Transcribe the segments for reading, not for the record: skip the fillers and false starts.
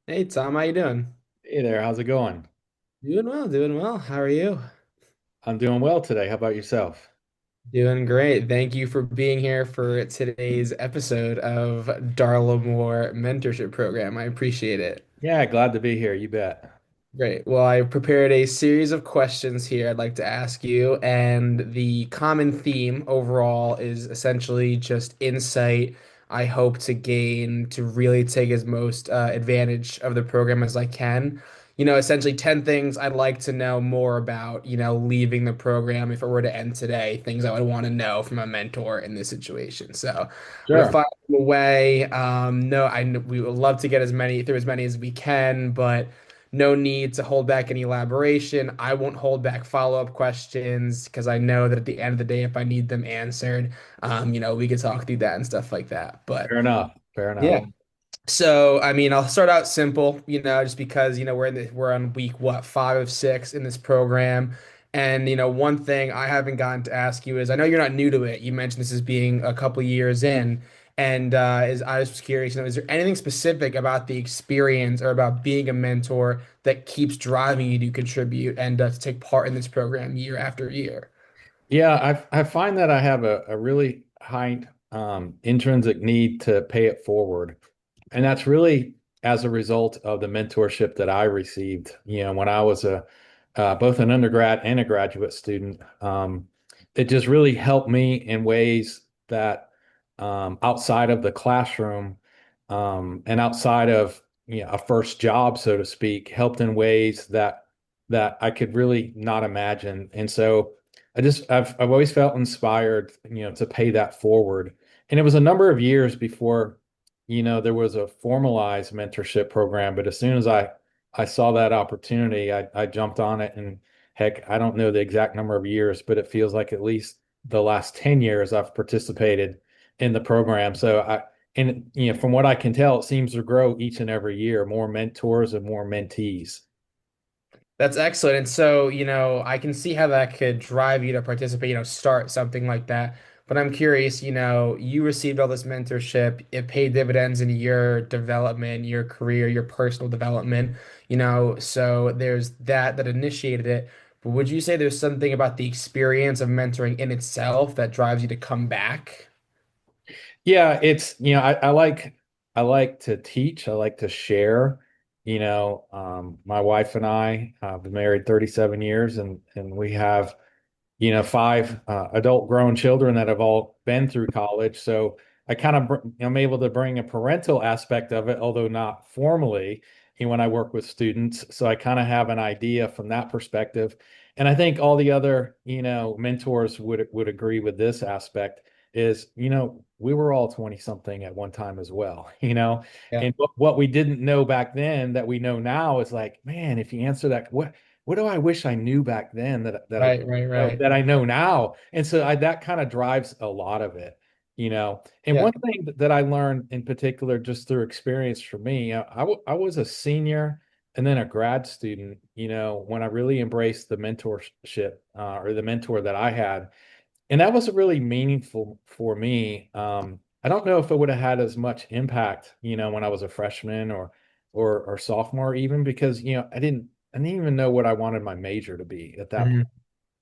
Hey Tom, how you doing? Hey there, how's it going? Doing well, doing well. How are you? I'm doing well today. How about yourself? Doing great. Thank you for being here for today's episode of Darla Moore Mentorship Program. I appreciate it. Yeah, glad to be here. You bet. Great. Well, I prepared a series of questions here I'd like to ask you, and the common theme overall is essentially just insight I hope to gain to really take as most advantage of the program as I can. Essentially 10 things I'd like to know more about, leaving the program if it were to end today, things I would want to know from a mentor in this situation. So I'm gonna Sure. fire them away. No, we would love to get as many as we can, but no need to hold back any elaboration. I won't hold back follow-up questions because I know that at the end of the day, if I need them answered, we could talk through that and stuff like that. But Fair enough. Fair yeah. enough. So, I mean, I'll start out simple, just because, we're on week what, 5 of 6 in this program. And, one thing I haven't gotten to ask you is I know you're not new to it. You mentioned this as being a couple years in. And is I was curious, is there anything specific about the experience or about being a mentor that keeps driving you to contribute and to take part in this program year after year? Yeah, I find that I have a really high intrinsic need to pay it forward. And that's really as a result of the mentorship that I received, when I was a both an undergrad and a graduate student. It just really helped me in ways that outside of the classroom and outside of a first job, so to speak, helped in ways that I could really not imagine. And so I've always felt inspired, to pay that forward. And it was a number of years before, there was a formalized mentorship program. But as soon as I saw that opportunity, I jumped on it. And heck, I don't know the exact number of years, but it feels like at least the last 10 years I've participated in the program. And from what I can tell, it seems to grow each and every year, more mentors and more mentees. That's excellent. And so, I can see how that could drive you to participate, start something like that. But I'm curious, you received all this mentorship, it paid dividends in your development, your career, your personal development, so there's that initiated it. But would you say there's something about the experience of mentoring in itself that drives you to come back? Yeah, it's, I like to teach, I like to share. My wife and I have been married 37 years, and we have, five adult grown children that have all been through college. So I kind of I'm able to bring a parental aspect of it, although not formally, when I work with students. So I kind of have an idea from that perspective. And I think all the other, mentors would agree with this aspect is, we were all 20 something at one time as well, Yeah. and what we didn't know back then that we know now is like, man, if you answer that, what do I wish I knew back then that I Right, right, right. that I know now? And so that kind of drives a lot of it, And Yeah. one thing that I learned in particular, just through experience for me, I was a senior and then a grad student, when I really embraced the mentorship or the mentor that I had. And that was really meaningful for me. I don't know if it would have had as much impact, when I was a freshman or sophomore, even because, I didn't even know what I wanted my major to be at that point,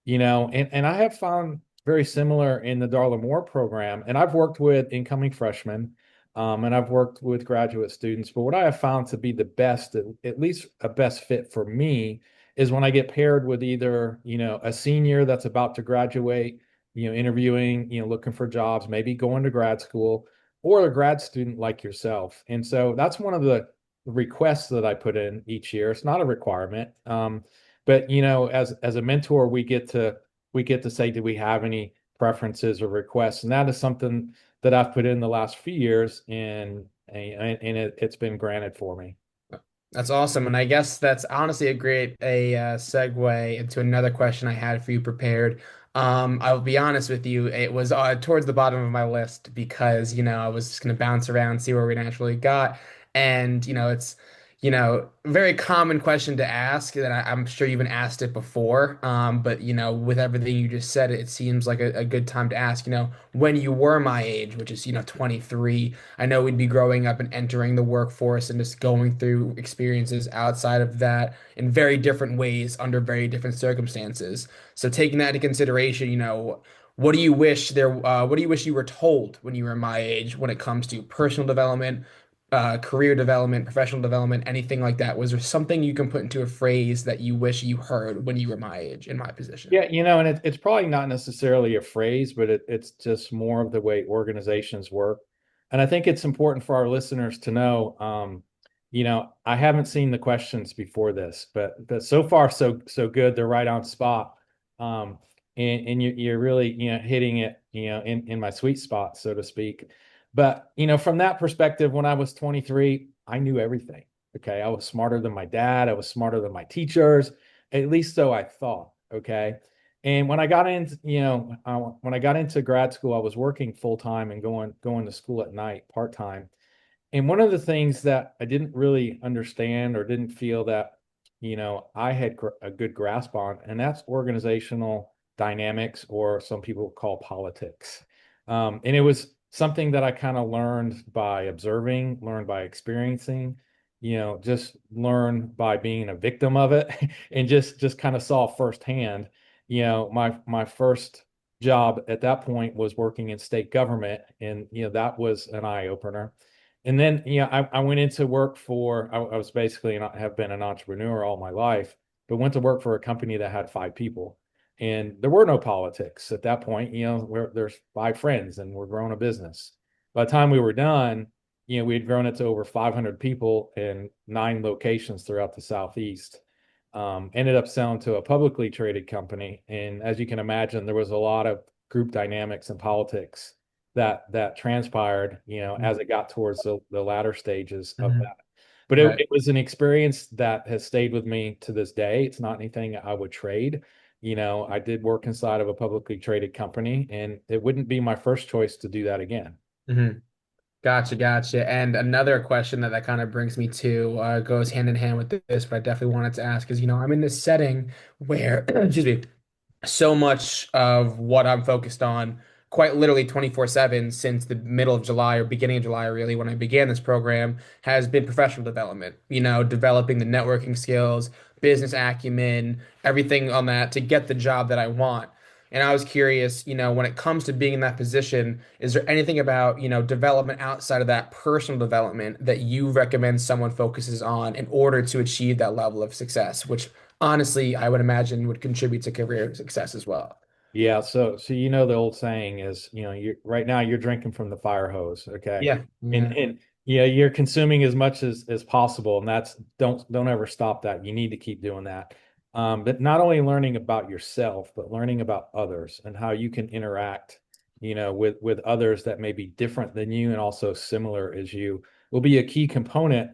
Mhm. and I have found very similar in the Darla Moore program, and I've worked with incoming freshmen, and I've worked with graduate students. But what I have found to be the best, at least a best fit for me, is when I get paired with either, a senior that's about to graduate, interviewing, looking for jobs, maybe going to grad school, or a grad student like yourself. And so that's one of the requests that I put in each year. It's not a requirement. But as a mentor, we get to say, do we have any preferences or requests? And that is something that I've put in the last few years, and it's been granted for me. That's awesome. And I guess that's honestly a great segue into another question I had for you prepared. I'll be honest with you, it was towards the bottom of my list because, I was just going to bounce around, see where we naturally got. And, very common question to ask that I'm sure you've been asked it before. But with everything you just said, it seems like a good time to ask, when you were my age, which is, 23, I know we'd be growing up and entering the workforce and just going through experiences outside of that in very different ways under very different circumstances. So taking that into consideration, what do you wish you were told when you were my age when it comes to personal development, career development, professional development, anything like that? Was there something you can put into a phrase that you wish you heard when you were my age in my position? Yeah, and it's probably not necessarily a phrase, but it's just more of the way organizations work. And I think it's important for our listeners to know, I haven't seen the questions before this, but so far so good. They're right on spot. Um, and you're really, hitting it, in my sweet spot, so to speak. But, from that perspective, when I was 23, I knew everything. Okay. I was smarter than my dad. I was smarter than my teachers, at least so I thought. Okay. And when I got into grad school, I was working full time and going to school at night, part time. And one of the things that I didn't really understand or didn't feel that, I had a good grasp on, and that's organizational dynamics, or some people call politics. And it was something that I kind of learned by observing, learned by experiencing, just learned by being a victim of it, and just kind of saw firsthand. My first job at that point was working in state government, and that was an eye opener. And then, I went into work I was basically, have been an entrepreneur all my life, but went to work for a company that had five people. And there were no politics at that point. There's five friends and we're growing a business. By the time we were done, we had grown it to over 500 people in nine locations throughout the Southeast. Ended up selling to a publicly traded company. And as you can imagine, there was a lot of group dynamics and politics that transpired, as it got towards the latter stages of Mhm. that. But it, Right. it was an experience that has stayed with me to this day. It's not anything I would trade. I did work inside of a publicly traded company, and it wouldn't be my first choice to do that again. Mhm. Gotcha, gotcha. And another question that kind of brings me to goes hand in hand with this, but I definitely wanted to ask is, I'm in this setting where, excuse me, so much of what I'm focused on, quite literally 24/7 since the middle of July or beginning of July, really, when I began this program, has been professional development, developing the networking skills, business acumen, everything on that to get the job that I want. And I was curious, when it comes to being in that position, is there anything about, development outside of that personal development that you recommend someone focuses on in order to achieve that level of success, which honestly, I would imagine would contribute to career success as well. Yeah, so the old saying is, you right now you're drinking from the fire hose, okay? Yeah, And yeah. and yeah, you're consuming as much as possible, and that's don't ever stop that. You need to keep doing that. But not only learning about yourself, but learning about others and how you can interact, with others that may be different than you and also similar as you will be a key component,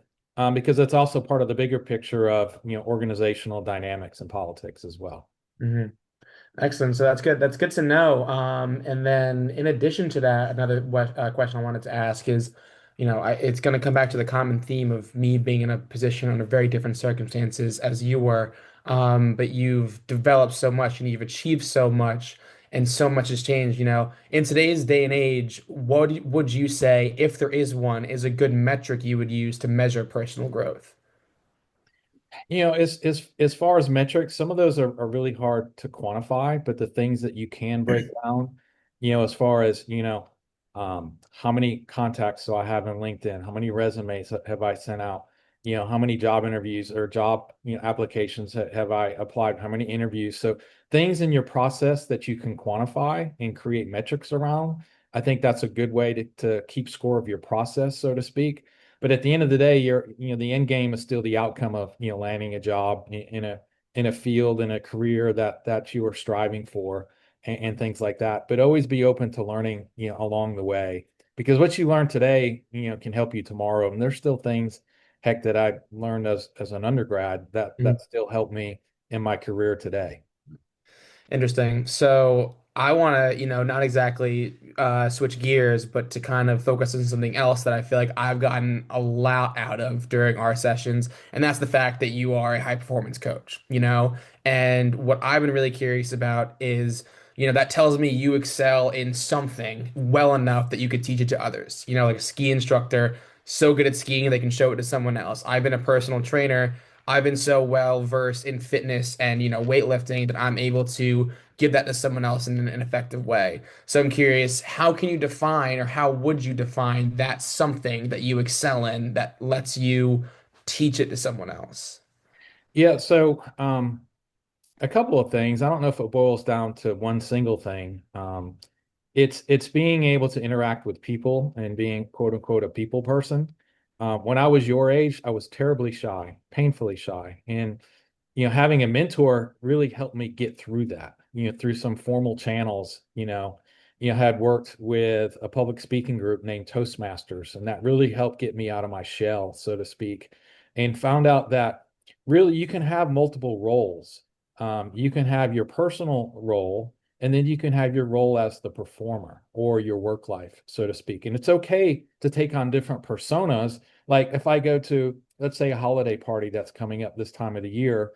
because that's also part of the bigger picture of, organizational dynamics and politics as well. hmm Excellent. So that's good. That's good to know. And then in addition to that, another question I wanted to ask is, it's going to come back to the common theme of me being in a position under very different circumstances as you were. But you've developed so much and you've achieved so much, and so much has changed. In today's day and age, what would you say, if there is one, is a good metric you would use to measure personal growth? As far as metrics, some of those are really hard to quantify, but the things that you can break down, as far as, how many contacts do I have in LinkedIn? How many resumes have I sent out? How many job interviews or job, applications have I applied? How many interviews? So things in your process that you can quantify and create metrics around, I think that's a good way to keep score of your process, so to speak. But at the end of the day, the end game is still the outcome of, landing a job in a field, in a career that you are striving for, and things like that. But always be open to learning, along the way, because what you learn today, can help you tomorrow. And there's still things, heck, that I learned as an undergrad that still help me in my career today. Interesting. So I want to, not exactly switch gears, but to kind of focus on something else that I feel like I've gotten a lot out of during our sessions, and that's the fact that you are a high performance coach. And what I've been really curious about is, that tells me you excel in something well enough that you could teach it to others. Like a ski instructor, so good at skiing they can show it to someone else. I've been a personal trainer. I've been so well versed in fitness and, weightlifting that I'm able to give that to someone else in an effective way. So I'm curious, how can you define or how would you define that something that you excel in that lets you teach it to someone else? Yeah, so a couple of things. I don't know if it boils down to one single thing. It's being able to interact with people and being quote unquote a people person. When I was your age, I was terribly shy, painfully shy, and having a mentor really helped me get through that. Through some formal channels. Had worked with a public speaking group named Toastmasters, and that really helped get me out of my shell, so to speak, and found out that really you can have multiple roles. You can have your personal role, and then you can have your role as the performer or your work life, so to speak. And it's okay to take on different personas. Like if I go to, let's say, a holiday party that's coming up this time of the year,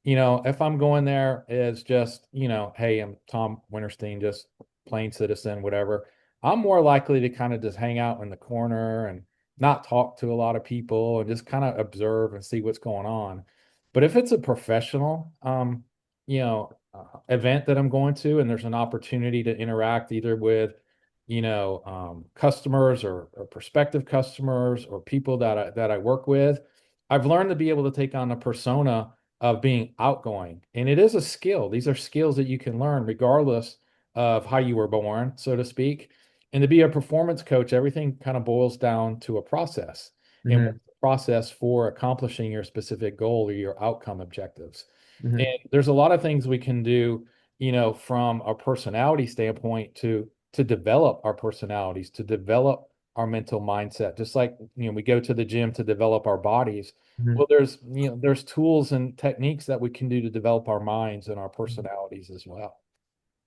if I'm going there as just, hey, I'm Tom Winterstein, just plain citizen, whatever, I'm more likely to kind of just hang out in the corner and not talk to a lot of people and just kind of observe and see what's going on. But if it's a professional, event that I'm going to, and there's an opportunity to interact either with, customers or prospective customers or people that I work with, I've learned to be able to take on a persona of being outgoing. And it is a skill. These are skills that you can learn regardless of how you were born, so to speak. And to be a performance coach, everything kind of boils down to a process. And Hmm. what's the process for accomplishing your specific goal or your outcome objectives? And Hmm. there's a lot of things we can do, from a personality standpoint to develop our personalities, to develop our mental mindset. Just like, we go to the gym to develop our bodies. Well, there's tools and techniques that we can do to develop our minds and our Hmm. personalities as well.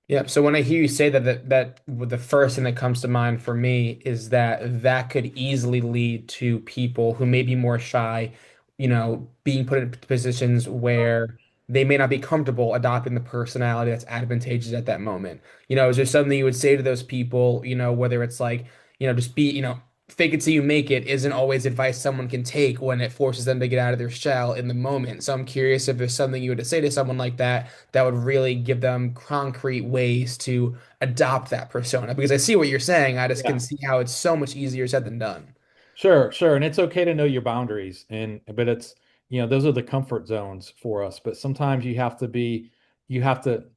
Yeah, so when I hear you say the first thing that comes to mind for me is that could easily lead to people who may be more shy, being put in positions where they may not be comfortable adopting the personality that's advantageous at that moment. Is there something you would say to those people, whether it's like, just be, fake it till you make it isn't always advice someone can take when it forces them to get out of their shell in the moment. So I'm curious if there's something you would say to someone like that would really give them concrete ways to adopt that persona. Because I see what you're saying. I just can Yeah. see how it's so much easier said than done. Sure, sure. And it's okay to know your boundaries. But it's, those are the comfort zones for us. But sometimes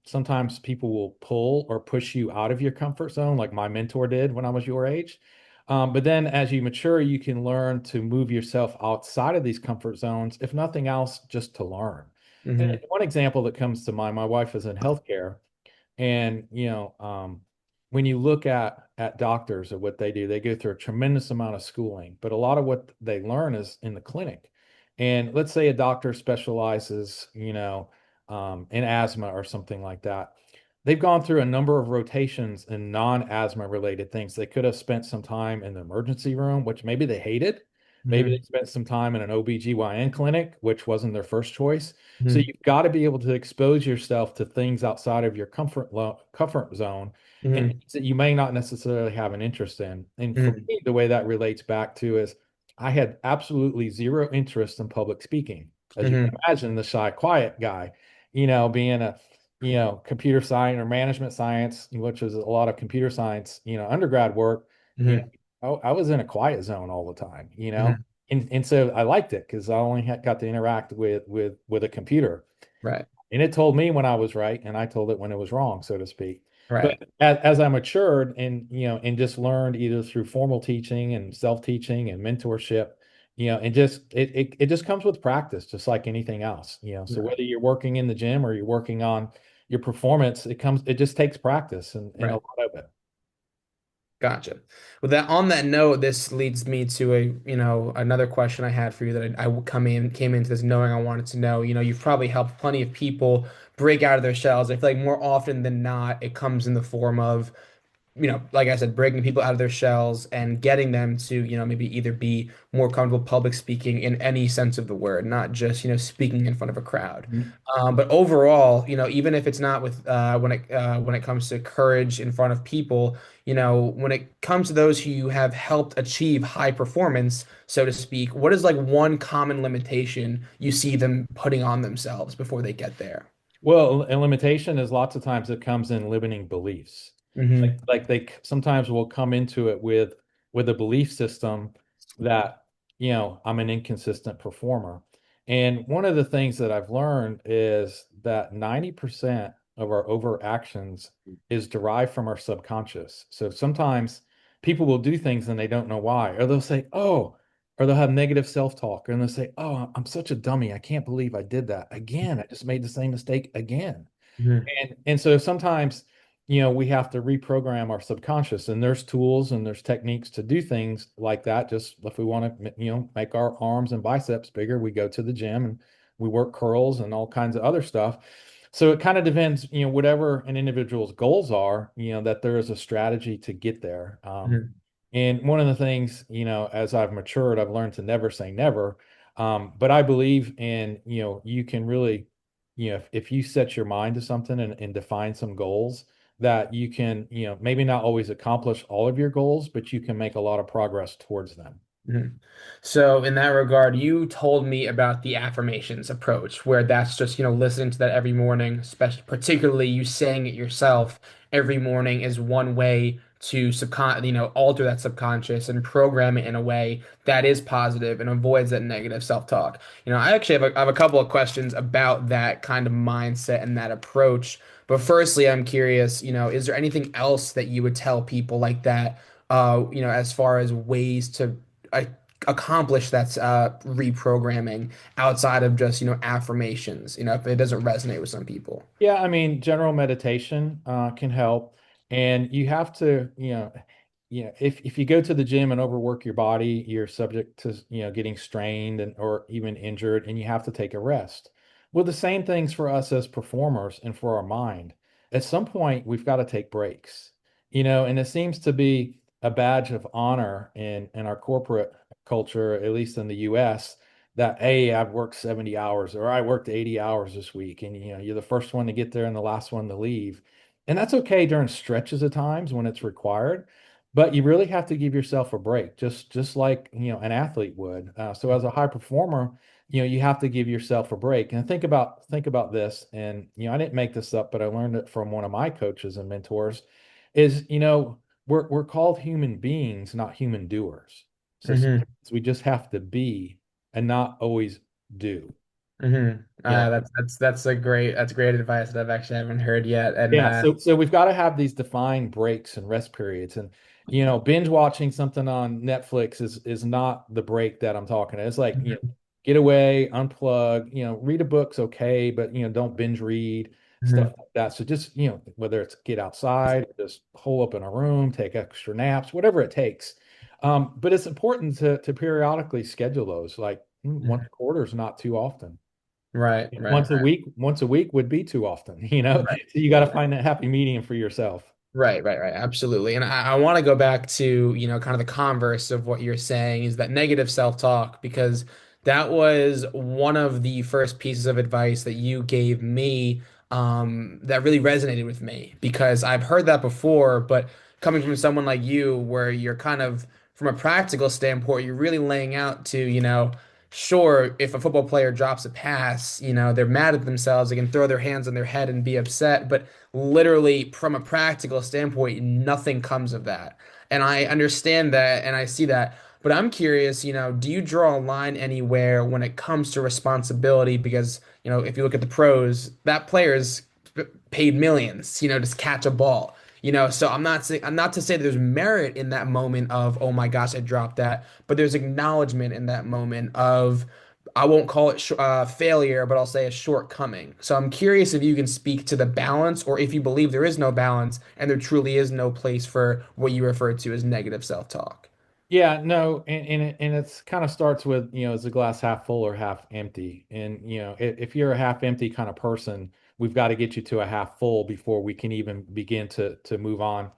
sometimes people will pull or push you out of your comfort zone, like my mentor did when I was your age. But then as you mature, you can learn to move yourself outside of these comfort zones, if nothing else, just to learn. And Hmm. one example that comes to mind, my wife is in healthcare. And when you look at doctors and what they do, they go through a tremendous amount of schooling, but a lot of what they learn is in the clinic. And let's say a doctor specializes, in asthma or something like that. They've gone through a number of rotations in non-asthma related things. They could have spent some time in the emergency room, which maybe they hated. Maybe they Hmm. spent some time in an OBGYN clinic, which wasn't their first choice. So Hmm. you've got to be able to expose yourself to things outside of your comfort zone and Hmm. things that you may not necessarily have an interest in. And for Hmm. me, the way that relates back to is I had absolutely zero interest in public speaking. As you can Hmm. imagine, the shy, quiet guy, being a computer science or management science, which is a lot of computer science, undergrad work, you Hmm. know, I was in a quiet zone all the time, Hmm. and so I liked it because I only got to interact with a computer. Right. And it told me when I was right, and I told it when it was wrong, so to speak. But Right. as I matured and just learned either through formal teaching and self-teaching and mentorship, and just it just comes with practice, just like anything else. So Right. whether you're working in the gym or you're working on your performance, it just takes practice and a Right. lot of it. Gotcha. With that, on that note, this leads me to another question I had for you that I came into this knowing I wanted to know. You've probably helped plenty of people break out of their shells. I feel like more often than not, it comes in the form of like I said, breaking people out of their shells and getting them to, maybe either be more comfortable public speaking in any sense of the word, not just, speaking in front of a crowd. Mhm. But overall, even if it's not with when it comes to courage in front of people, when it comes to those who you have helped achieve high performance, so to speak, what is like one common limitation you see them putting on themselves before they get there? Well, a limitation is lots of times it comes in limiting beliefs. Hmm. Like they sometimes will come into it with a belief system that, I'm an inconsistent performer. And one of the things that I've learned is that 90% of our overactions is derived from our subconscious. So sometimes people will do things and they don't know why, or they'll say, "Oh," or they'll have negative self-talk and they'll say, "Oh, I'm such a dummy. I can't believe I did that again. I just made the same mistake again." Hmm. And so sometimes, we have to reprogram our subconscious, and there's tools and there's techniques to do things like that. Just if we want to, make our arms and biceps bigger, we go to the gym and we work curls and all kinds of other stuff. So it kind of depends, whatever an individual's goals are, that there is a strategy to get there. And one of the things, as I've matured, I've learned to never say never. But I believe in, you can really, if you set your mind to something and define some goals, that you can, maybe not always accomplish all of your goals, but you can make a lot of progress towards them. Mhm. So in that regard, you told me about the affirmations approach, where that's just, listening to that every morning, especially particularly you saying it yourself every morning is one way to alter that subconscious and program it in a way that is positive and avoids that negative self-talk. I actually have a couple of questions about that kind of mindset and that approach. But firstly, I'm curious, is there anything else that you would tell people like that, as far as ways to uh, accomplish that reprogramming outside of just affirmations, if it doesn't resonate with some people. Yeah, I mean, general meditation can help, and you have to, if you go to the gym and overwork your body, you're subject to, getting strained and or even injured, and you have to take a rest. Well, the same things for us as performers and for our mind. At some point, we've got to take breaks, and it seems to be a badge of honor in our corporate culture, at least in the US, that, hey, I've worked 70 hours or I worked 80 hours this week, and you're the first one to get there and the last one to leave. And that's okay during stretches of times when it's required, but you really have to give yourself a break, just like, an athlete would. So as a high performer, you have to give yourself a break. And think about this, and I didn't make this up, but I learned it from one of my coaches and mentors, is, we're called human beings, not human doers. So Hmm. sometimes we just have to be and not always do. Hmm. Yeah. That's great advice that I've actually haven't heard yet. And Yeah, so we've got to have these defined breaks and rest periods. And binge watching something on Netflix is not the break that I'm talking. It's like, Mhm. get away, unplug, read a book's okay, but don't binge read, stuff Mhm. like that. So just, whether it's get outside, just hole up in a room, take extra naps, whatever it takes. But it's important to periodically schedule those, like once a Mhm. quarter is not too often. Right, right, Once a week would be too often, right. So you got to find that happy medium for yourself. Right, right, right. Absolutely. And I want to go back to, kind of the converse of what you're saying is that negative self-talk, because that was one of the first pieces of advice that you gave me, that really resonated with me because I've heard that before, but coming from someone like you, where you're kind of, from a practical standpoint, you're really laying out to, sure, if a football player drops a pass, they're mad at themselves, they can throw their hands on their head and be upset, but literally from a practical standpoint, nothing comes of that. And I understand that and I see that. But I'm curious, do you draw a line anywhere when it comes to responsibility? Because, if you look at the pros, that player's paid millions, to catch a ball. So I'm not to say that there's merit in that moment of, oh my gosh, I dropped that, but there's acknowledgement in that moment of I won't call it sh failure, but I'll say a shortcoming. So I'm curious if you can speak to the balance, or if you believe there is no balance and there truly is no place for what you refer to as negative self-talk. Yeah, no, and it's kind of starts with, is the glass half full or half empty? And, if you're a half empty kind of person, we've got to get you to a half full before we can even begin to move on,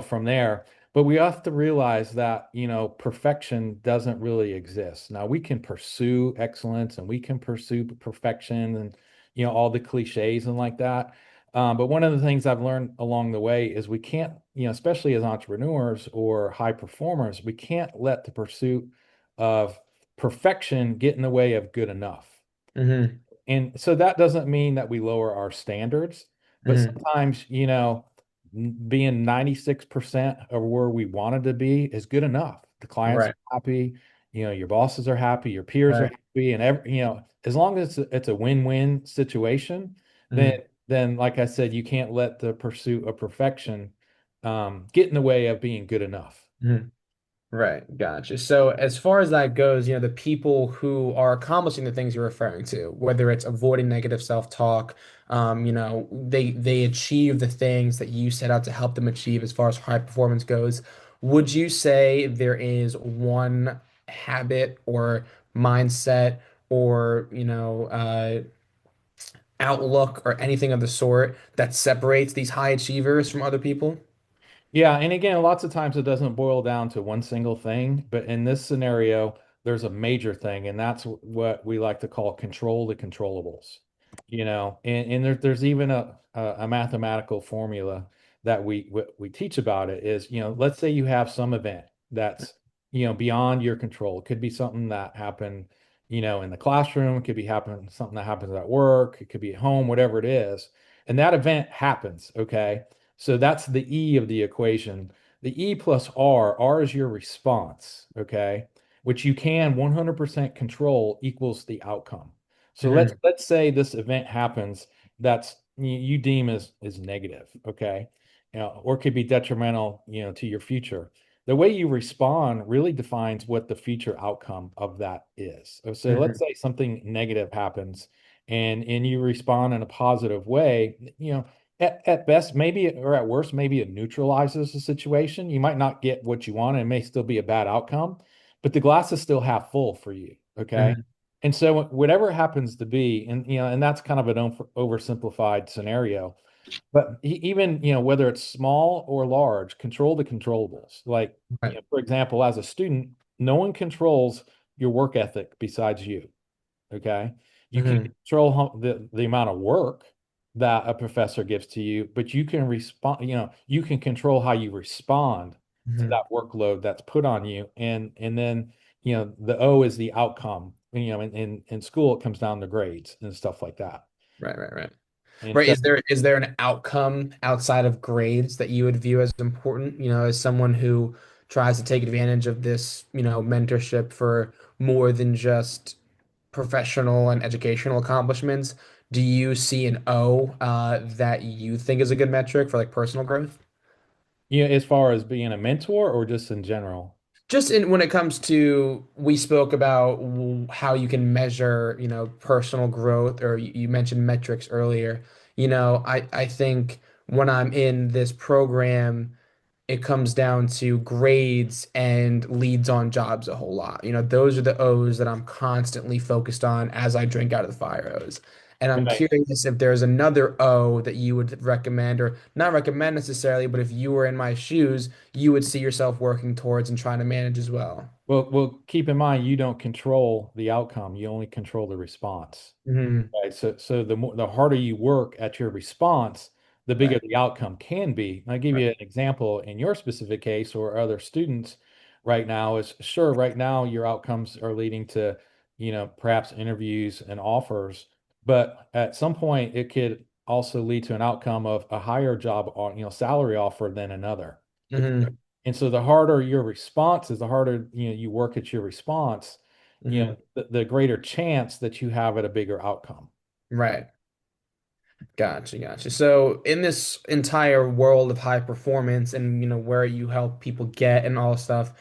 from there. But we have to realize that, perfection doesn't really exist. Now we can pursue excellence and we can pursue perfection and, all the cliches and like that. But one of the things I've learned along the way is we can't, especially as entrepreneurs or high performers, we can't let the pursuit of perfection get in the way of good enough. Hmm. And so that doesn't mean that we lower our standards, but Hmm. sometimes, being 96% of where we wanted to be is good enough. The clients Right. are happy, your bosses are happy, your peers are Right. happy, and as long as it's a win-win situation, then Hmm. then like I said, you can't let the pursuit of perfection get in the way of being good enough. Hmm. Right, gotcha. So as far as that goes, the people who are accomplishing the things you're referring to, whether it's avoiding negative self-talk, they achieve the things that you set out to help them achieve as far as high performance goes. Would you say there is one habit or mindset or, outlook or anything of the sort that separates these high achievers from other people? Yeah, and again, lots of times it doesn't boil down to one single thing, but in this scenario, there's a major thing, and that's what we like to call control the controllables. And there's even a mathematical formula that we teach about it is, let's say you have some event that's, beyond your control. It could be something that happened, in the classroom, it could be something that happens at work, it could be at home, whatever it is. And that event happens, okay? So that's the E of the equation. The E plus R is your response, okay? Which you can 100% control equals the outcome. So let's Hmm. let's say this event happens that's you deem as negative, okay? Or could be detrimental, to your future. The way you respond really defines what the future outcome of that is. So let's Hmm. say something negative happens and you respond in a positive way, at best, maybe, or at worst, maybe it neutralizes the situation. You might not get what you want, and it may still be a bad outcome, but the glass is still half full for you. Okay. Hmm. And so whatever it happens to be, and that's kind of an oversimplified scenario, but even, whether it's small or large, control the controllables. Like, Right. for example, as a student, no one controls your work ethic besides you. Okay. You can Hmm. control the amount of work that a professor gives to you, but you can respond, you can control how you respond to Hmm. that workload that's put on you. And then, the O is the outcome. In school, it comes down to grades and stuff like that. Right, right, right. And Right. so Is there an outcome outside of grades that you would view as important, as someone who tries to take advantage of this, mentorship for more than just professional and educational accomplishments? Do you see an O that you think is a good metric for like personal growth? as far as being a mentor or just in general. Just in when it comes to, we spoke about how you can measure, personal growth, or you mentioned metrics earlier. I think when I'm in this program, it comes down to grades and leads on jobs a whole lot. Those are the O's that I'm constantly focused on as I drink out of the fire hose. And I'm Right. curious if there's another O that you would recommend, or not recommend necessarily, but if you were in my shoes, you would see yourself working towards and trying to manage as well. Well, keep in mind, you don't control the outcome. You only control the response. Hmm. Right. So the harder you work at your response, the bigger Right. the outcome can be. And I'll give Right. you an example in your specific case or other students right now is sure, right now your outcomes are leading to, perhaps interviews and offers, but at some point it could also lead to an outcome of a higher job or, salary offer than another. Okay. Hmm. And so the harder your response is, the harder, you work at your response, Hmm. the greater chance that you have at a bigger outcome. Right. Gotcha, gotcha. So in this entire world of high performance and where you help people get and all stuff,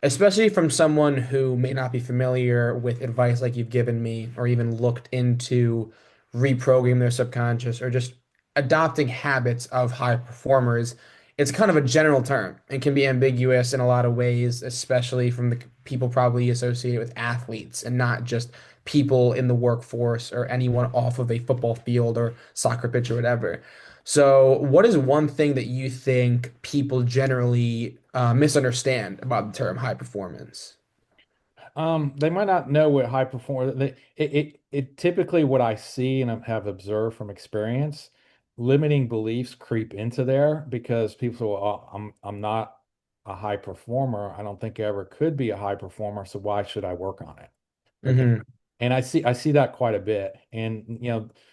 especially from someone who may not be familiar with advice like you've given me, or even looked into reprogramming their subconscious, or just adopting habits of high performers. It's kind of a general term and can be ambiguous in a lot of ways, especially from the people probably associated with athletes and not just people in the workforce or anyone off of a football field or soccer pitch or whatever. So, what is one thing that you think people generally misunderstand about the term high performance? They might not know what high performance. It typically what I see and have observed from experience, limiting beliefs creep into there because people say, "Well, I'm not a high performer. I don't think I ever could be a high performer. So why should I work on it?" Okay. Hmm. And I see that quite a bit. And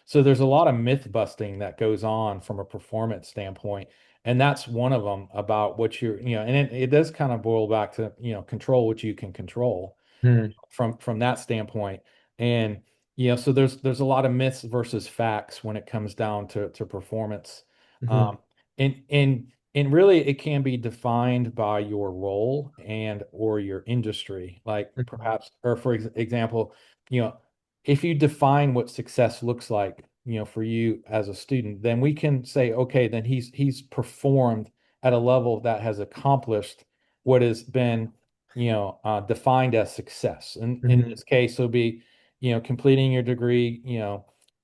so there's a lot of myth busting that goes on from a performance standpoint. And that's one of them about what and it does kind of boil back to, control what you can control Hmm. from that standpoint. And so there's a lot of myths versus facts when it comes down to performance. Hmm. Um, and really it can be defined by your role and or your industry, like Hmm. perhaps, or for example, you know, if you define what success looks like, for you as a student, then we can say, okay, then he's performed at a level that has accomplished what has been defined as success. And in Hmm. this case, it'll be, completing your degree,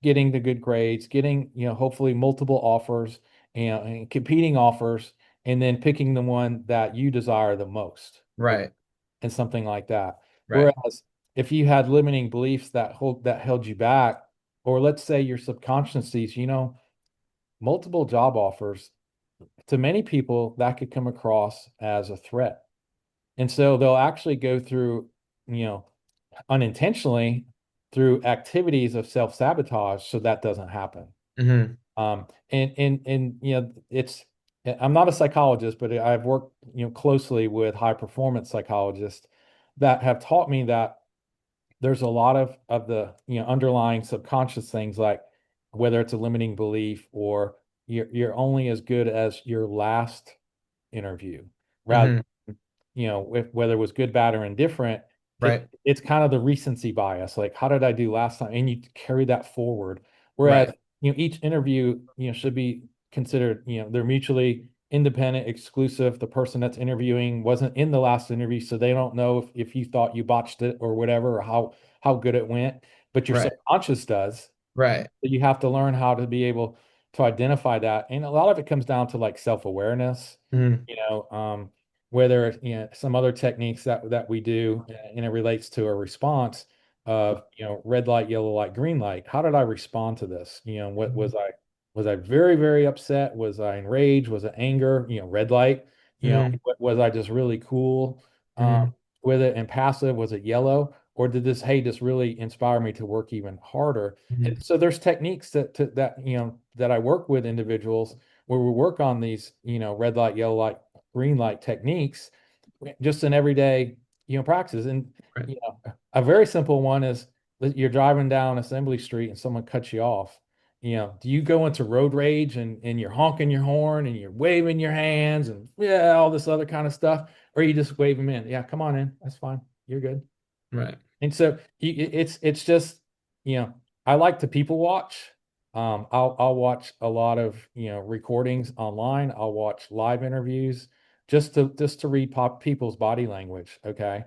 getting the good grades, getting, hopefully multiple offers, and competing offers, and then picking the one that you desire the most, okay, Right. and something like that. Right. Whereas if you had limiting beliefs that held you back, or let's say your subconscious sees, multiple job offers, to many people that could come across as a threat. And so they'll actually go through, you know, unintentionally through activities of self-sabotage so that doesn't happen. Hmm. And I'm not a psychologist, but I've worked, closely with high performance psychologists that have taught me that there's a lot of the, underlying subconscious things, like whether it's a limiting belief or you're only as good as your last interview, rather, Hmm. whether it was good, bad, or indifferent. Right. It's kind of the recency bias. Like, how did I do last time? And you carry that forward. Whereas, Right. each interview, should be considered, they're mutually independent, exclusive. The person that's interviewing wasn't in the last interview, so they don't know if you thought you botched it or whatever, or how good it went, but your Right. subconscious does. Right. You have to learn how to be able to identify that. And a lot of it comes down to like self-awareness, Hmm. you know, um, whether, some other techniques that we do, and it relates to a response of, red light, yellow light, green light. How did I respond to this? What was I very, very upset? Was I enraged? Was it anger? Red light, Hmm. was I just really cool Hmm. with it and passive? Was it yellow? Or did this, hey, just really inspire me to work even harder? Hmm. And so there's techniques that I work with individuals where we work on these, red light, yellow light, green light techniques just in everyday, practice. And, Right. a very simple one is that you're driving down Assembly Street and someone cuts you off. Do you go into road rage and you're honking your horn and you're waving your hands and yeah, all this other kind of stuff, or you just wave them in? Yeah, come on in. That's fine. You're good. Right. And so it's just, I like to people watch. I'll watch a lot of, recordings online. I'll watch live interviews just to read people's body language. Okay.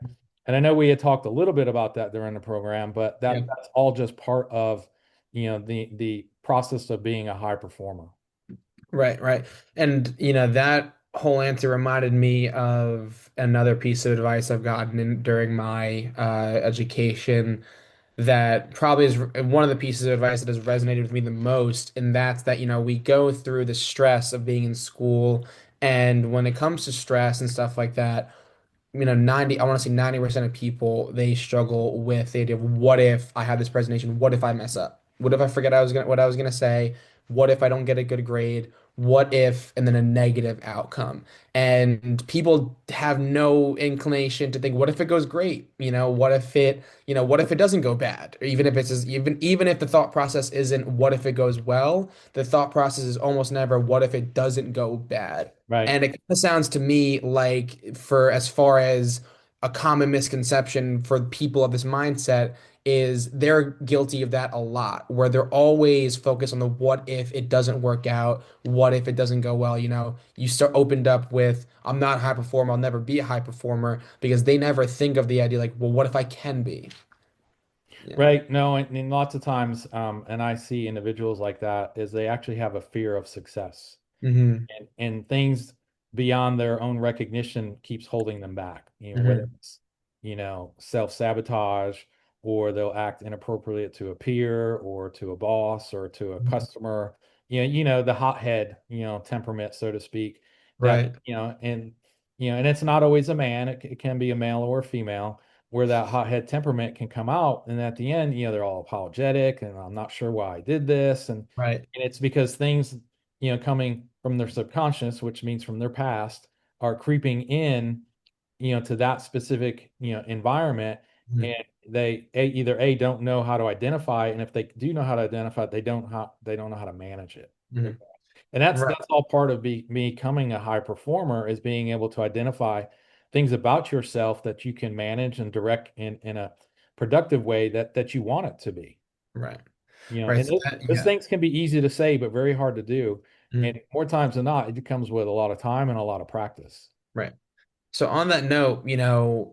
And I know we had talked a little bit about that during the program, but Yeah. that's all just part of, the process of being a high performer. Right. Right. And that whole answer reminded me of another piece of advice I've gotten during my education that probably is one of the pieces of advice that has resonated with me the most, and that's that we go through the stress of being in school, and when it comes to stress and stuff like that, 90, I want to say 90% of people, they struggle with the idea of what if I have this presentation? What if I mess up? What if I forget what I was gonna say? What if I don't get a good grade? What if, and then a negative outcome? And people have no inclination to think, what if it goes great? What if it doesn't go bad? Or even if the thought process isn't what if it goes well, the thought process is almost never what if it doesn't go bad. Right. And it kind of sounds to me like, for as far as a common misconception for people of this mindset is they're guilty of that a lot, where they're always focused on the what if it doesn't work out, what if it doesn't go well. You start opened up with, I'm not a high performer, I'll never be a high performer, because they never think of the idea like, well, what if I can be? Yeah. Right. No, and lots of times, and I see individuals like that is they actually have a fear of success. Hmm. And things beyond their own recognition keeps holding them back. Whether Hmm. it's, self-sabotage, or they'll act inappropriate to a peer or to a boss or to a Hmm. customer. The hothead, temperament, so to speak, that, Right. and it's not always a man, it can be a male or a female, where that hothead temperament can come out. And at the end, they're all apologetic and I'm not sure why I did this. Right. And it's because things, coming from their subconscious, which means from their past, are creeping in, to that specific, environment. Hmm. And either don't know how to identify, and if they do know how to identify it, they don't know how to manage it. Hmm. Okay. And that's Right. that's all part of becoming a high performer, is being able to identify things about yourself that you can manage and direct in a productive way that you want it to be. Right. Right. And So those yeah. things can be easy to say, but very hard to do. And Mhm. more times than not, it comes with a lot of time and a lot of practice. Right. So on that note,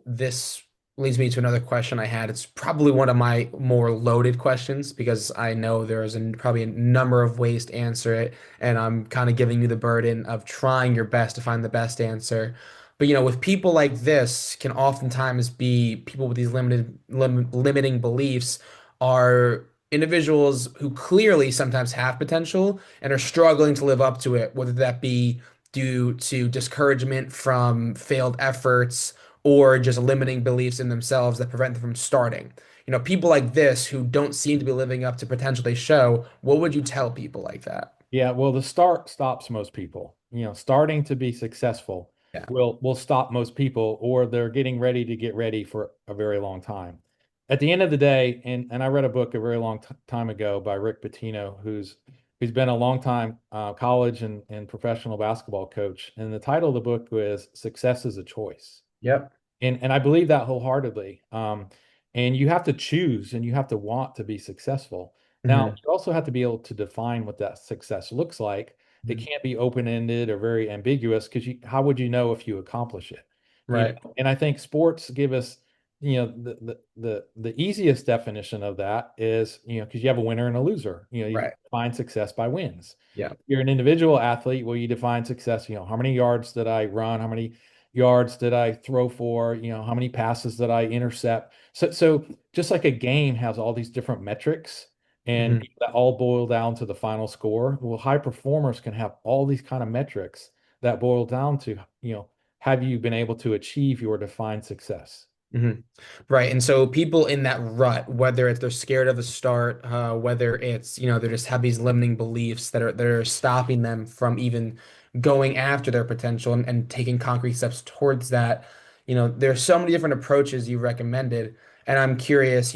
this leads me to another question I had. It's probably one of my more loaded questions because I know there's probably a number of ways to answer it, and I'm kind of giving you the burden of trying your best to find the best answer. But with people like this, can oftentimes be people with these limiting beliefs are individuals who clearly sometimes have potential and are struggling to live up to it, whether that be due to discouragement from failed efforts or just limiting beliefs in themselves that prevent them from starting. People like this who don't seem to be living up to potential they show, what would you tell people like that? Yeah, well, the start stops most people. Starting to be successful Yeah. will stop most people, or they're getting ready to get ready for a very long time. At the end of the day, and I read a book a very long time ago by Rick Pitino, who's been a long time college and professional basketball coach, and the title of the book was "Success is a Choice." Yep. And I believe that wholeheartedly. And you have to choose and you have to want to be successful. Now, Hmm. you also have to be able to define what that success looks like. It Hmm. can't be open-ended or very ambiguous, because how would you know if you accomplish it? Right. And I think sports give us, the easiest definition of that is, because you have a winner and a loser. You Right. define success by wins. Yeah. You're an individual athlete, well, you define success, how many yards did I run? How many yards did I throw for? How many passes did I intercept? So just like a game has all these different metrics, and Hmm. that all boil down to the final score. Well, high performers can have all these kind of metrics that boil down to, have you been able to achieve your defined success? Hmm. Right. And so people in that rut, whether it's they're scared of the start, whether it's, they just have these limiting beliefs that are stopping them from even going after their potential and taking concrete steps towards that. There's so many different approaches you recommended. And I'm curious,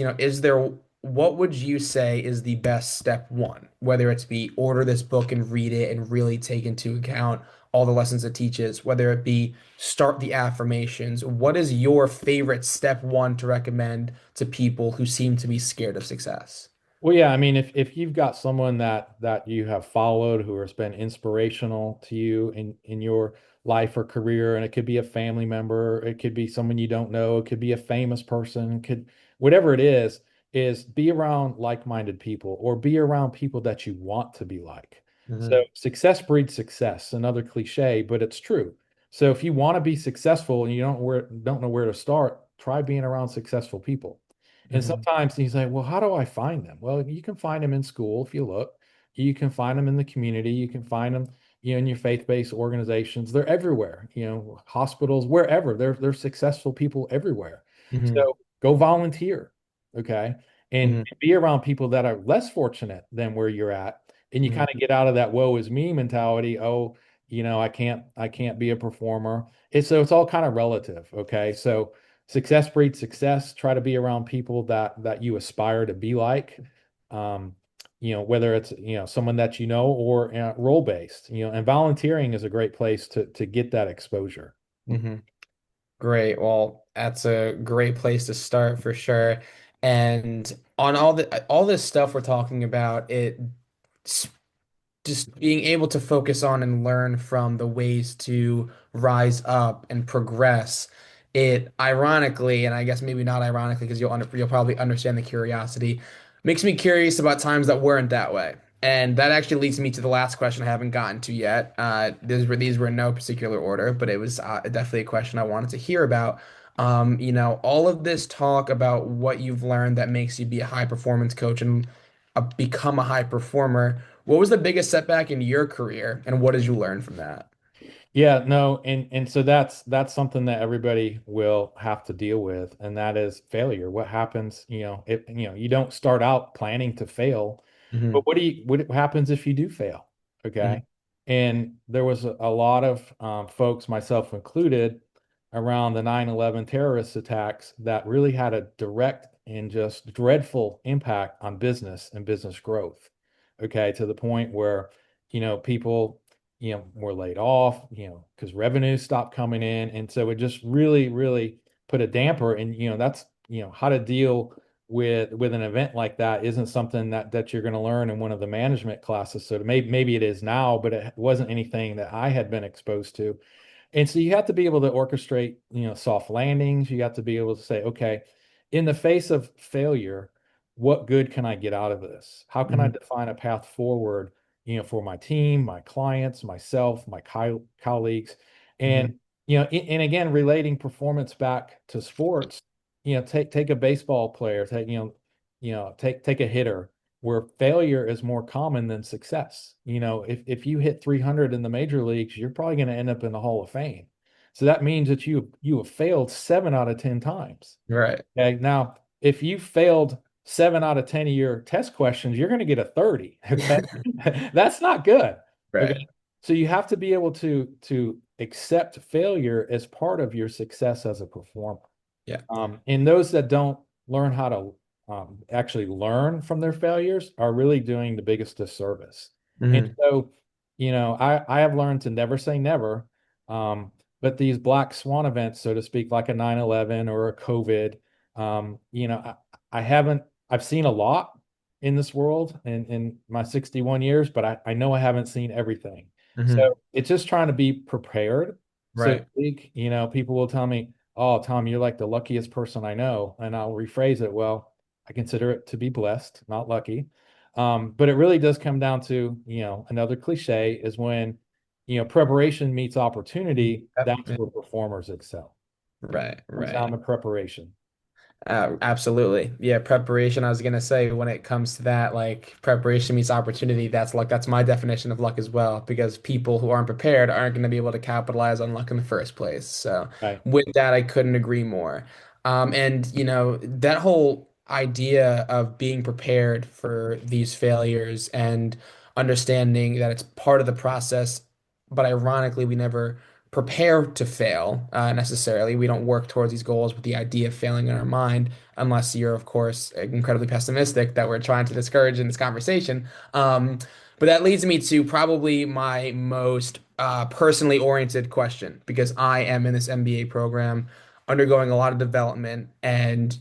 what would you say is the best step one? Whether it's be order this book and read it and really take into account all the lessons it teaches, whether it be start the affirmations. What is your favorite step one to recommend to people who seem to be scared of success? Well, yeah, I mean, if you've got someone that you have followed who has been inspirational to you in your life or career, and it could be a family member, it could be someone you don't know, it could be a famous person, it could whatever it is be around like-minded people, or be around people that you want to be like. So Hmm. success breeds success, another cliche, but it's true. So if you want to be successful and you don't know where to start, try being around successful people. And Hmm. sometimes he's like, well, how do I find them? Well, you can find them in school if you look. You can find them in the community. You can find them, in your faith-based organizations. They're everywhere, hospitals, wherever. They're successful people everywhere. Hmm. So go volunteer, okay? And Hmm. be around people that are less fortunate than where you're at. And you Hmm. kind of get out of that woe is me mentality. Oh, I can't be a performer. So it's all kind of relative, okay? So success breeds success. Try to be around people that you aspire to be like. Um, whether it's someone that or role based. And volunteering is a great place to get that exposure. Hmm. Great. Well, that's a great place to start for sure. And on all this stuff we're talking about, just being able to focus on and learn from the ways to rise up and progress. It ironically, and I guess maybe not ironically, because you'll probably understand the curiosity, makes me curious about times that weren't that way. And that actually leads me to the last question I haven't gotten to yet. These were in no particular order, but it was definitely a question I wanted to hear about. All of this talk about what you've learned that makes you be a high performance coach and become a high performer. What was the biggest setback in your career, and what did you learn from that? Yeah, no, and so that's something that everybody will have to deal with, and that is failure. What happens, if you don't start out planning to fail, but Hmm. what happens if you do fail? Hmm. Okay. And there was a lot of folks, myself included, around the 9/11 terrorist attacks that really had a direct and just dreadful impact on business and business growth. Okay, to the point where, people were laid off, because revenue stopped coming in. And so it just really, really put a damper. And, that's, how to deal with an event like that isn't something that you're going to learn in one of the management classes. So maybe it is now, but it wasn't anything that I had been exposed to. And so you have to be able to orchestrate, soft landings. You have to be able to say, okay, in the face of failure, what good can I get out of this? How can I Hmm. define a path forward, for my team, my clients, myself, my colleagues, and Hmm. and again, relating performance back to sports. Take a baseball player, take a hitter where failure is more common than success. If you hit 300 in the major leagues, you're probably going to end up in the Hall of Fame. So that means that you have failed 7 out of 10 times. Right. Okay. Now, if you failed 7 out of 10 of your test questions, you're going to get a 30. Okay. That's not good. Okay. Right. So you have to be able to accept failure as part of your success as a performer. Yeah. And those that don't learn how to actually learn from their failures are really doing the biggest disservice. And Hmm. so, I have learned to never say never. But these black swan events, so to speak, like a 9/11 or a COVID, I haven't, I've seen a lot in this world in my 61 years, but I know I haven't seen everything. Hmm. So it's just trying to be prepared, so to Right. speak. People will tell me, "Oh, Tom, you're like the luckiest person I know." And I'll rephrase it, well, I consider it to be blessed, not lucky. But it really does come down to, another cliche is when, preparation meets opportunity, Yep. that's Yeah. where performers excel. Right. Comes down Right. to preparation. Absolutely. Yeah, preparation. I was gonna say when it comes to that, like preparation meets opportunity, that's luck. That's my definition of luck as well, because people who aren't prepared aren't gonna be able to capitalize on luck in the first place. So Right. with that, I couldn't agree more. And that whole idea of being prepared for these failures and understanding that it's part of the process, but ironically, we never prepare to fail necessarily. We don't work towards these goals with the idea of failing in our mind, unless you're, of course, incredibly pessimistic that we're trying to discourage in this conversation. But that leads me to probably my most personally oriented question, because I am in this MBA program undergoing a lot of development and,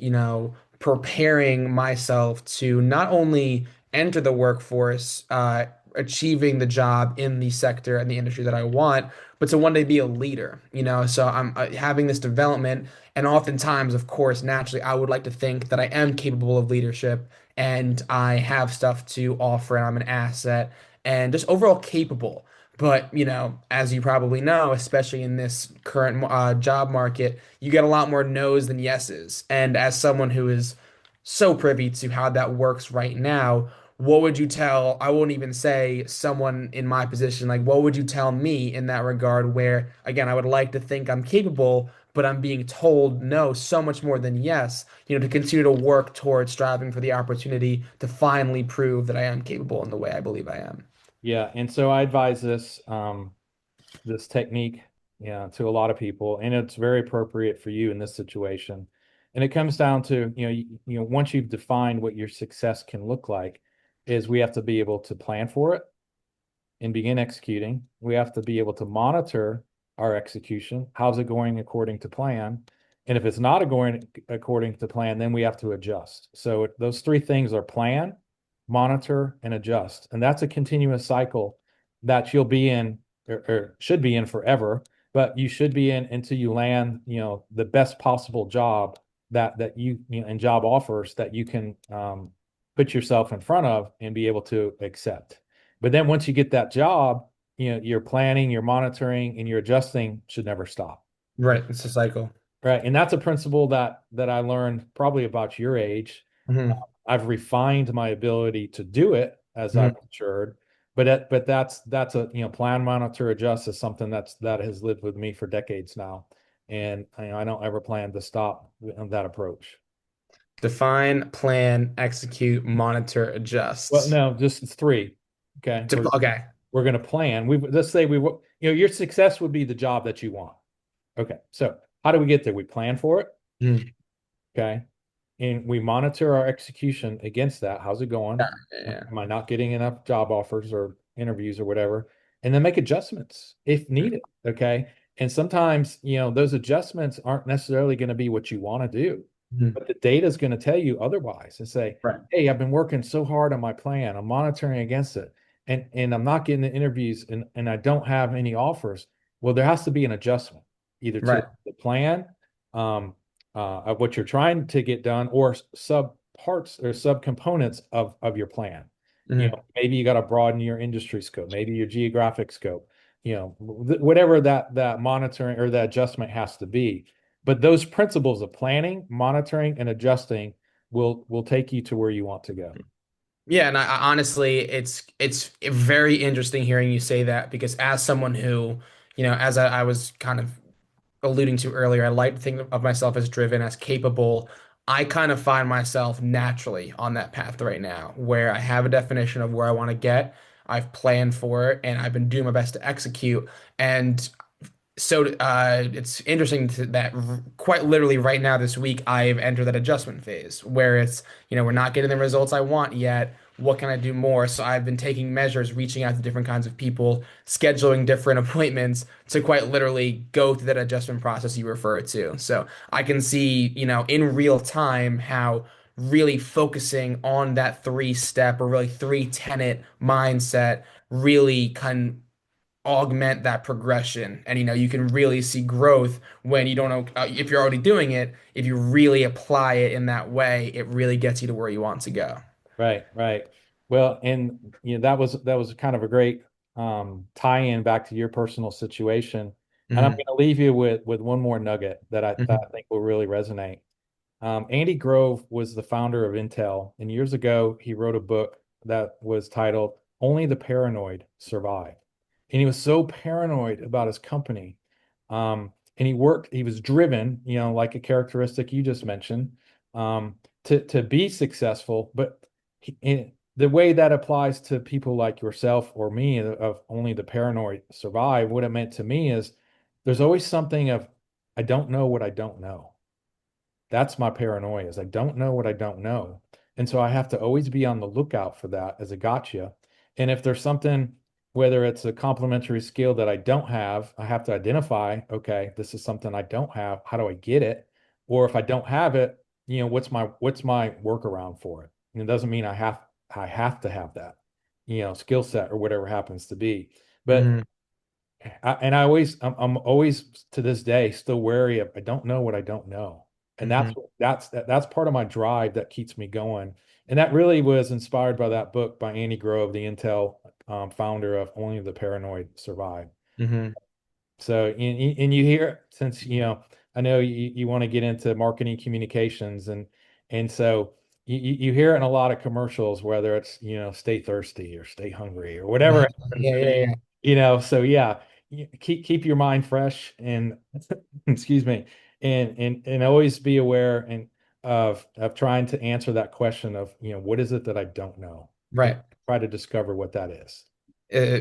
preparing myself to not only enter the workforce, achieving the job in the sector and the industry that I want, but to one day be a leader, So I'm having this development, and oftentimes, of course, naturally, I would like to think that I am capable of leadership and I have stuff to offer and I'm an asset and just overall capable. But, as you probably know, especially in this current job market, you get a lot more no's than yeses. And as someone who is so privy to how that works right now, what would you tell, I won't even say someone in my position, like what would you tell me in that regard where, again, I would like to think I'm capable, but I'm being told no so much more than yes, to continue to work towards striving for the opportunity to finally prove that I am capable in the way I believe I am. Yeah. And so I advise this technique, to a lot of people, and it's very appropriate for you in this situation. And it comes down to, once you've defined what your success can look like, is we have to be able to plan for it and begin executing. We have to be able to monitor our execution. How's it going according to plan? And if it's not going according to plan, then we have to adjust. So those three things are plan, monitor, and adjust. And that's a continuous cycle that you'll be in or should be in forever, but you should be in until you land, the best possible job that and job offers that you can put yourself in front of and be able to accept. But then once you get that job, your planning, your monitoring, and your adjusting should never stop. Right. It's a cycle. Right. And that's a principle that I learned probably about your age. Hmm. I've refined my ability to do it as I've Hmm. matured. But that's a plan, monitor, adjust is something that has lived with me for decades now. And I don't ever plan to stop that approach. Define, plan, execute, monitor, Well, adjust. no, just it's three. Okay. Okay. We're going to plan. Let's say your success would be the job that you want. Okay. So how do we get there? We plan for it. Mhm. Okay. And we monitor our execution against that. How's it going? Yeah, yeah, Am I not getting enough job offers or interviews or whatever? And then make adjustments if yeah. needed. Okay. And sometimes, those adjustments aren't necessarily going to be what you want to do, Mhm. but the data is going to tell you otherwise and say, Right. hey, I've been working so hard on my plan. I'm monitoring against it. And I'm not getting the interviews and I don't have any offers. Well, there has to be an adjustment either to Right. the plan, um, of what you're trying to get done or sub parts or sub components of your plan. Mhm. Maybe you got to broaden your industry scope, maybe your geographic scope, whatever that monitoring or that adjustment has to be. But those principles of planning, monitoring, and adjusting will take you to where you want to go. Yeah, and I honestly, it's very interesting hearing you say that because as someone who, as I was kind of alluding to earlier, I like to think of myself as driven, as capable. I kind of find myself naturally on that path right now, where I have a definition of where I want to get. I've planned for it, and I've been doing my best to execute. And so it's interesting that quite literally right now this week I've entered that adjustment phase where it's we're not getting the results I want yet. What can I do more? So I've been taking measures, reaching out to different kinds of people, scheduling different appointments to quite literally go through that adjustment process you refer to. So I can see in real time how really focusing on that three step or really three tenet mindset really can augment that progression. And you can really see growth when you don't know if you're already doing it. If you really apply it in that way, it really gets you to where you want to go. Right, right. Well, and that was kind of a great tie-in back to your personal situation. And I'm Hmm. going to leave you with one more nugget that I think will really resonate. Andy Grove was the founder of Intel, and years ago he wrote a book that was titled "Only the Paranoid Survive." And he was so paranoid about his company, and he was driven, like a characteristic you just mentioned, to be successful, but the way that applies to people like yourself or me of only the paranoid survive, what it meant to me is there's always something of I don't know what I don't know. That's my paranoia is I don't know what I don't know. And so I have to always be on the lookout for that as a gotcha. And if there's something, whether it's a complementary skill that I don't have, I have to identify, okay, this is something I don't have. How do I get it? Or if I don't have it, what's my workaround for it? And it doesn't mean I have to have that, skill set or whatever happens to be. But Hmm. I'm always to this day still wary of I don't know what I don't know, and Hmm. that's part of my drive that keeps me going, and that really was inspired by that book by Andy Grove, the Intel founder of Only the Paranoid Survive. Hmm. So, and you hear since I know you want to get into marketing communications, and so you hear it in a lot of commercials, whether it's stay thirsty or stay hungry or whatever it happens Yeah, to yeah, be, yeah. so yeah, keep your mind fresh and excuse me, and always be aware and of trying to answer that question of what is it that I don't know, and Right. try to discover what that is.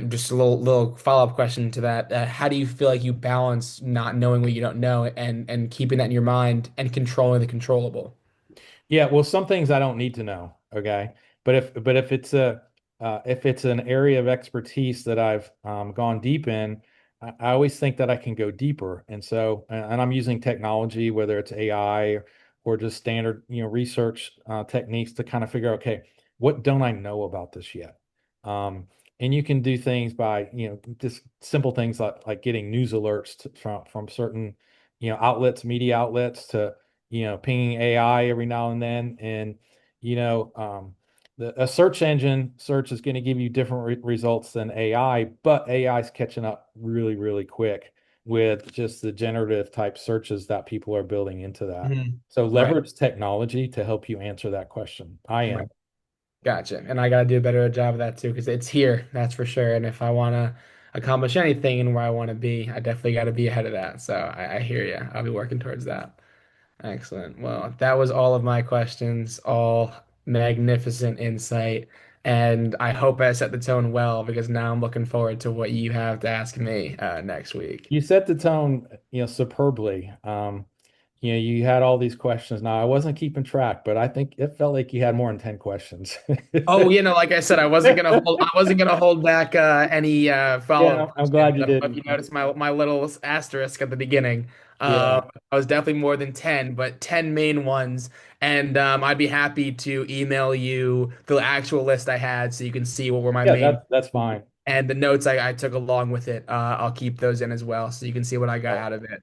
Just a little follow-up question to that. How do you feel like you balance not knowing what you don't know and keeping that in your mind and controlling the controllable? Yeah, well, some things I don't need to know, okay? But if it's an area of expertise that I've gone deep in, I always think that I can go deeper. And so, and I'm using technology, whether it's AI or just standard, research techniques to kind of figure out, okay, what don't I know about this yet? Um, and you can do things by, just simple things like getting news alerts from certain, outlets, media outlets to, pinging AI every now and then. And, you know, um, a search engine search is going to give you different results than AI, but AI is catching up really, really quick with just the generative type searches that people are building into that. Mhm. So Right. leverage technology to help you answer that question. I Right. am. Gotcha. And I got to do a better job of that too, because it's here, that's for sure. And if I want to accomplish anything and where I want to be, I definitely got to be ahead of that. So I hear you. I'll be working towards that. Excellent. Well, that was all of my questions, all magnificent insight. And I hope I set the tone well because now I'm looking forward to what you have to ask me next week. You set the tone, superbly. You had all these questions. Now I wasn't keeping track, but I think it felt like you had more than 10 questions. Oh, like I said, I wasn't gonna hold back any Yeah, follow-up I'm questions. glad you I don't know if didn't. you noticed my little asterisk at the beginning. Yeah. I was definitely more than 10, but 10 main ones. And I'd be happy to email you the actual list I had so you can see what were my Yeah, main that's fine. and the notes I took along with it. I'll keep those in as well so you can see what I got Right. out of it.